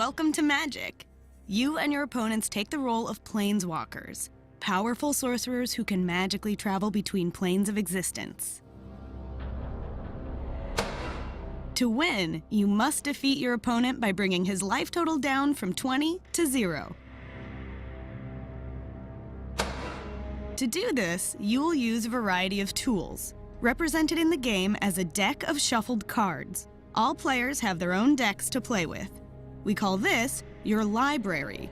Welcome to Magic! You and your opponents take the role of Planeswalkers, powerful sorcerers who can magically travel between planes of existence. To win, you must defeat your opponent by bringing his life total down from 20 to 0. To do this, you will use a variety of tools, represented in the game as a deck of shuffled cards. All players have their own decks to play with. We call this your library.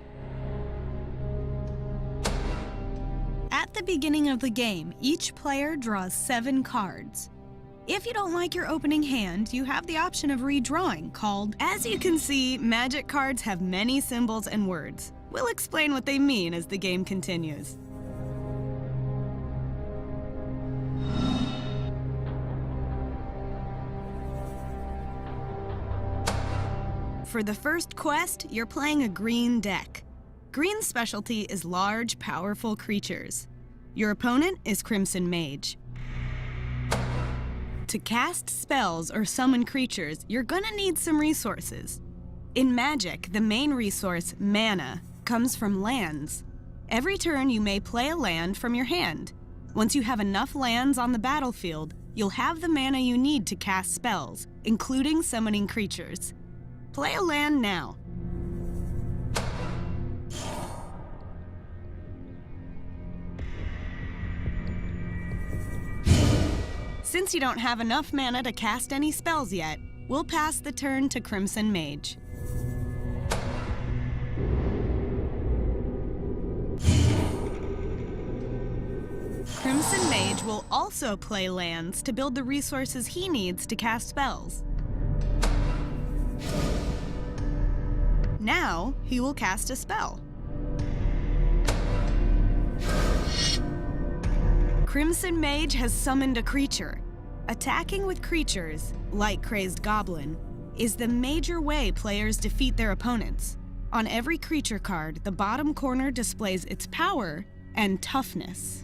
At the beginning of the game, each player draws 7 cards. If you don't like your opening hand, you have the option of redrawing, called... As you can see, Magic cards have many symbols and words. We'll explain what they mean as the game continues. For the first quest, you're playing a green deck. Green's specialty is large, powerful creatures. Your opponent is Crimson Mage. To cast spells or summon creatures, you're gonna need some resources. In Magic, the main resource, mana, comes from lands. Every turn you may play a land from your hand. Once you have enough lands on the battlefield, you'll have the mana you need to cast spells, including summoning creatures. Play a land now. Since you don't have enough mana to cast any spells yet, we'll pass the turn to Crimson Mage. Crimson Mage will also play lands to build the resources he needs to cast spells. Now, he will cast a spell. Crimson Mage has summoned a creature. Attacking with creatures, like Crazed Goblin, is the major way players defeat their opponents. On every creature card, the bottom corner displays its power and toughness.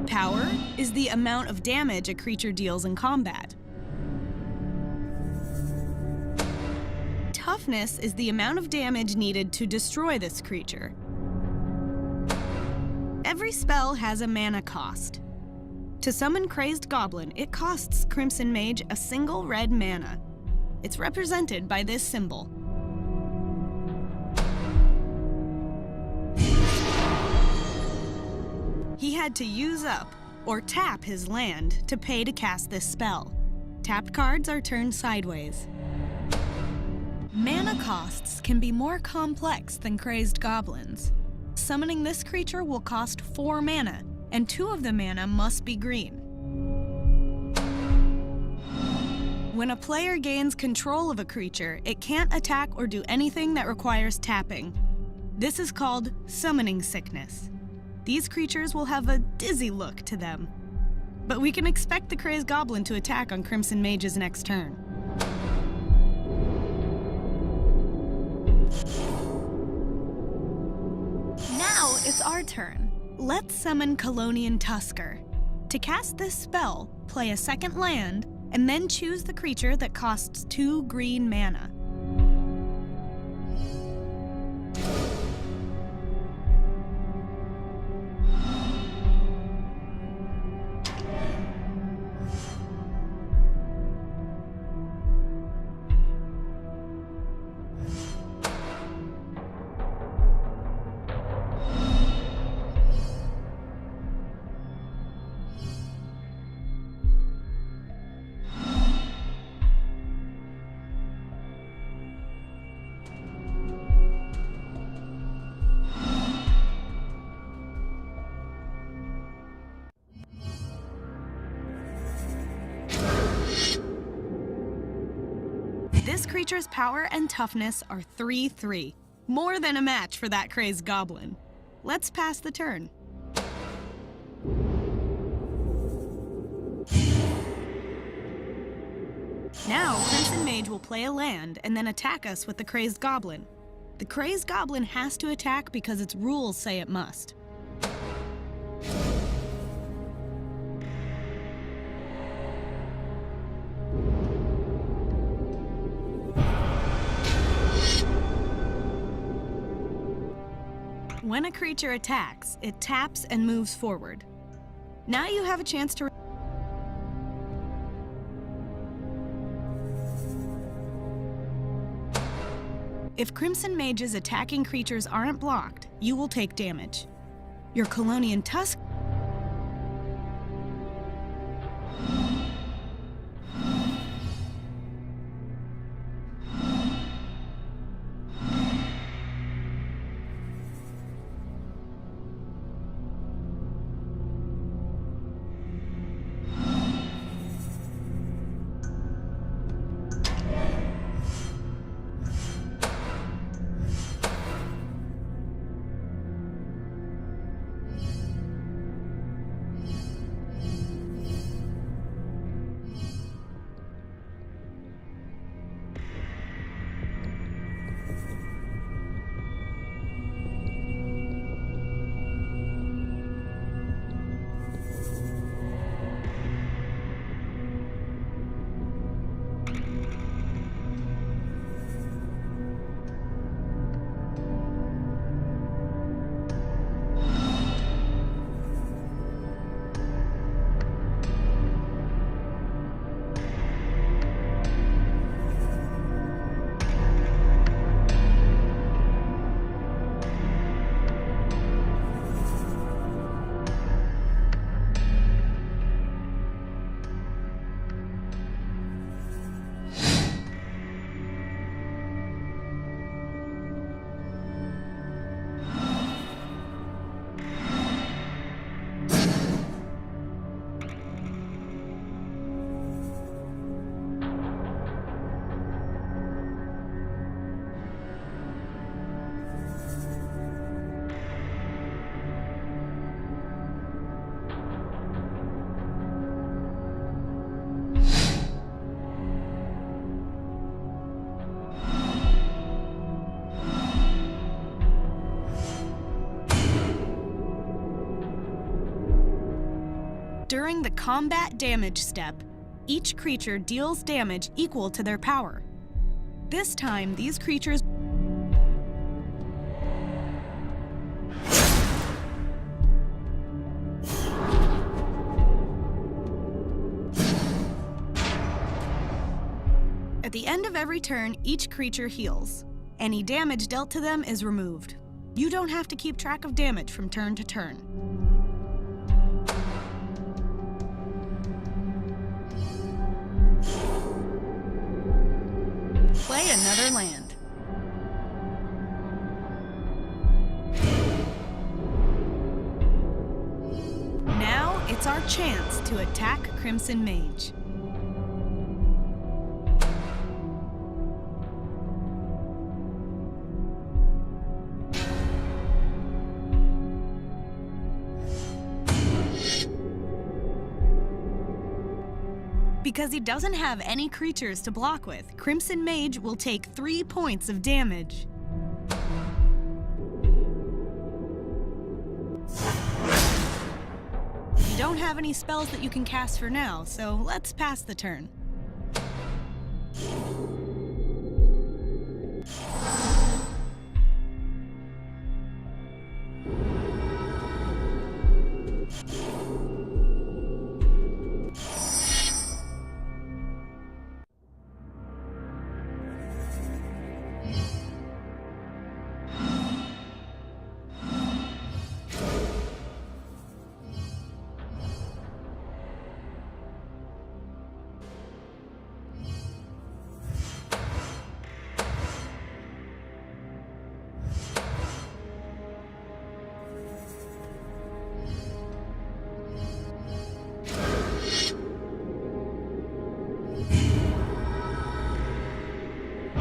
Power is the amount of damage a creature deals in combat. Toughness is the amount of damage needed to destroy this creature. Every spell has a mana cost. To summon Crazed Goblin, it costs Crimson Mage a single red mana. It's represented by this symbol. He had to use up or tap his land to pay to cast this spell. Tapped cards are turned sideways. Mana costs can be more complex than Crazed Goblins. Summoning this creature will cost 4 mana, and 2 of the mana must be green. When a player gains control of a creature, it can't attack or do anything that requires tapping. This is called summoning sickness. These creatures will have a dizzy look to them. But we can expect the Crazed Goblin to attack on Crimson Mage's next turn. Now it's our turn. Let's summon Colonian Tusker. To cast this spell, play a second land, and then choose the creature that costs 2 green mana. This creature's power and toughness are 3/3, more than a match for that Crazed Goblin. Let's pass the turn. Now, Crimson Mage will play a land and then attack us with the Crazed Goblin. The Crazed Goblin has to attack because its rules say it must. When a creature attacks, it taps and moves forward. Now you have a chance to... If Crimson Mage's attacking creatures aren't blocked, you will take damage. Your Colonian Tusk... During the combat damage step, each creature deals damage equal to their power. This time, these creatures At the end of every turn, each creature heals. Any damage dealt to them is removed. You don't have to keep track of damage from turn to turn. Play another land. Now it's our chance to attack Crimson Mage. Because he doesn't have any creatures to block with, Crimson Mage will take 3 points of damage. You don't have any spells that you can cast for now, so let's pass the turn.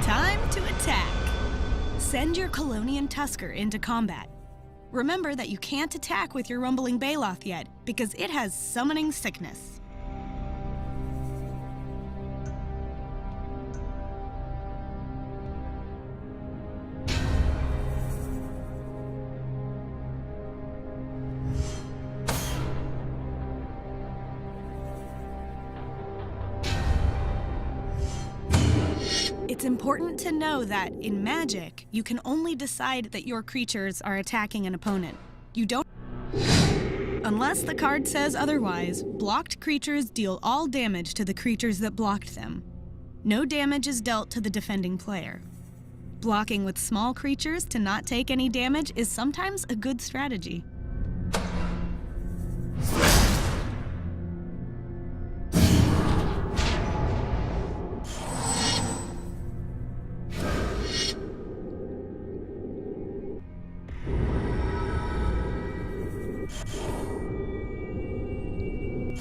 Time to attack! Send your Colonian Tusker into combat. Remember that you can't attack with your Rumbling Baloth yet, because it has Summoning Sickness. It's important to know that, in Magic, you can only decide that your creatures are attacking an opponent. You don't... Unless the card says otherwise, blocked creatures deal all damage to the creatures that blocked them. No damage is dealt to the defending player. Blocking with small creatures to not take any damage is sometimes a good strategy.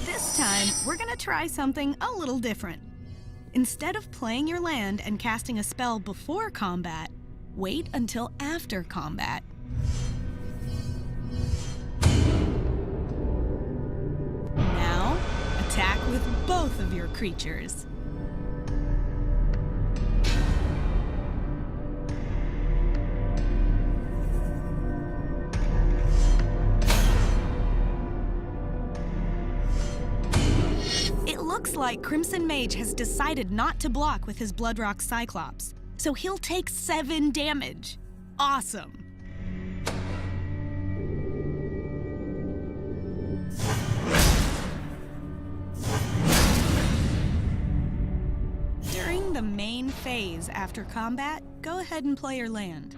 This time, we're gonna try something a little different. Instead of playing your land and casting a spell before combat, wait until after combat. Now, attack with both of your creatures. Looks like Crimson Mage has decided not to block with his Bloodrock Cyclops, so he'll take 7 damage. Awesome! During the main phase after combat, go ahead and play your land.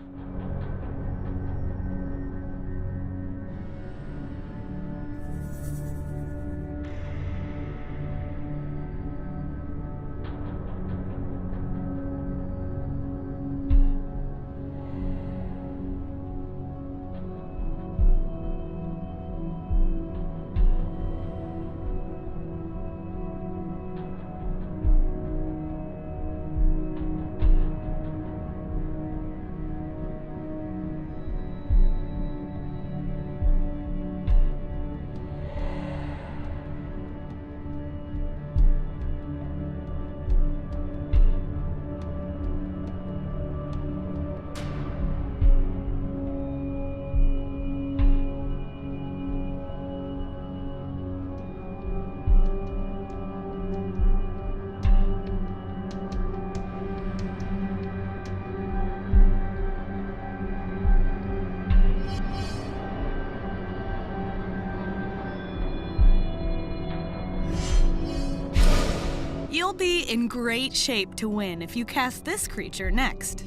You'll be in great shape to win if you cast this creature next.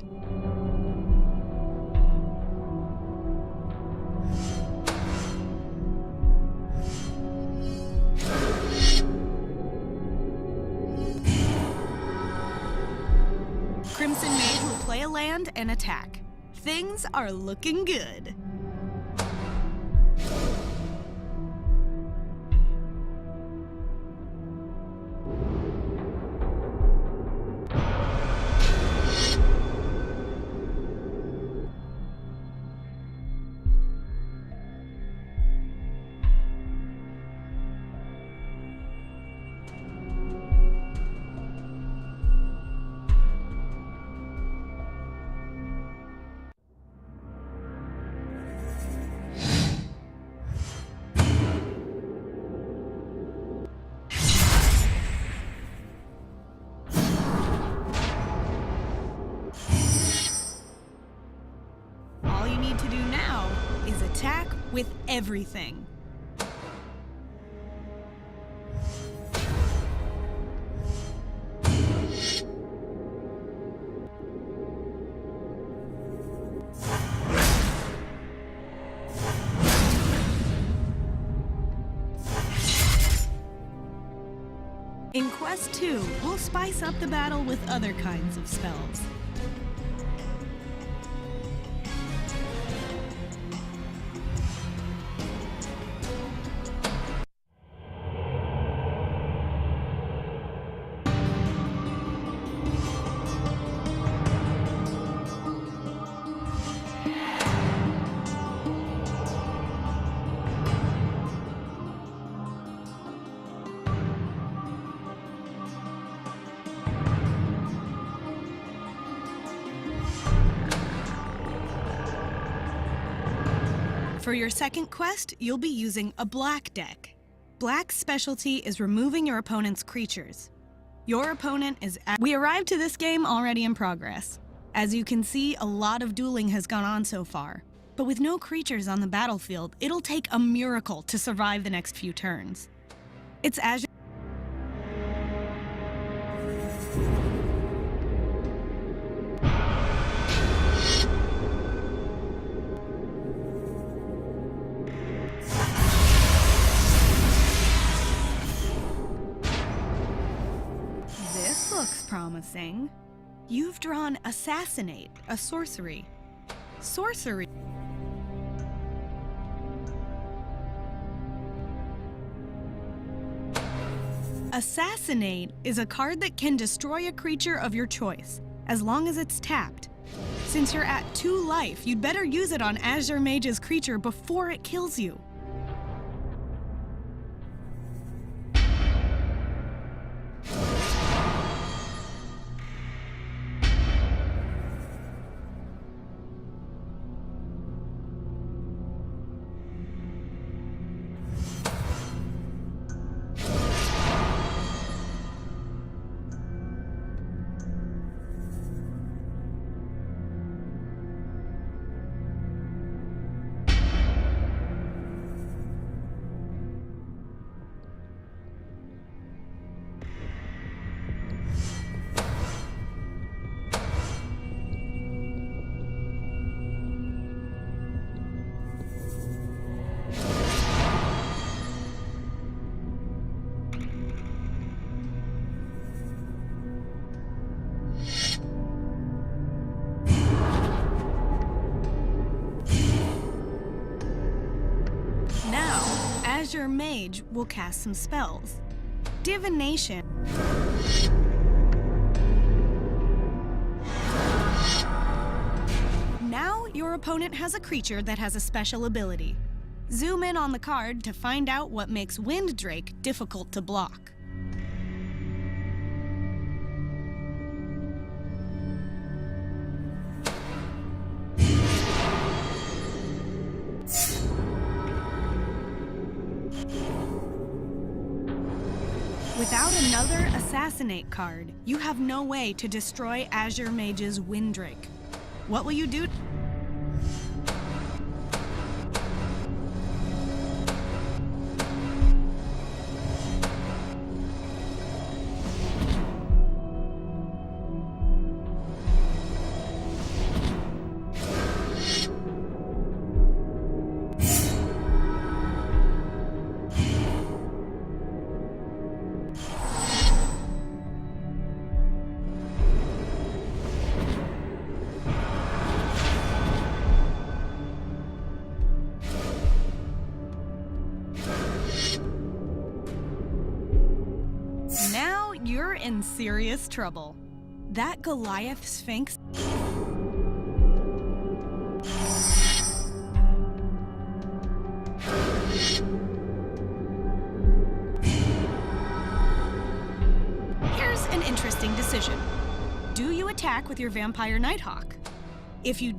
Crimson Mage will play a land and attack. Things are looking good. All you need to do now is attack with everything. In Quest 2, we'll spice up the battle with other kinds of spells. For your second quest, you'll be using a black deck. Black's specialty is removing your opponent's creatures. Your opponent is... We arrived to this game already in progress. As you can see, a lot of dueling has gone on so far. But with no creatures on the battlefield, it'll take a miracle to survive the next few turns. It's as... Looks promising. You've drawn Assassinate, a sorcery. Sorcery. Assassinate is a card that can destroy a creature of your choice, as long as it's tapped. Since you're at 2 life, you'd better use it on Azure Mage's creature before it kills you. Azure Mage will cast some spells. Divination. Now your opponent has a creature that has a special ability. Zoom in on the card to find out what makes Wind Drake difficult to block. Without another Assassinate card, you have no way to destroy Azure Mage's Wind Drake. What will you do? you're in serious trouble. That Goliath Sphinx... Here's an interesting decision. Do you attack with your Vampire Nighthawk? If you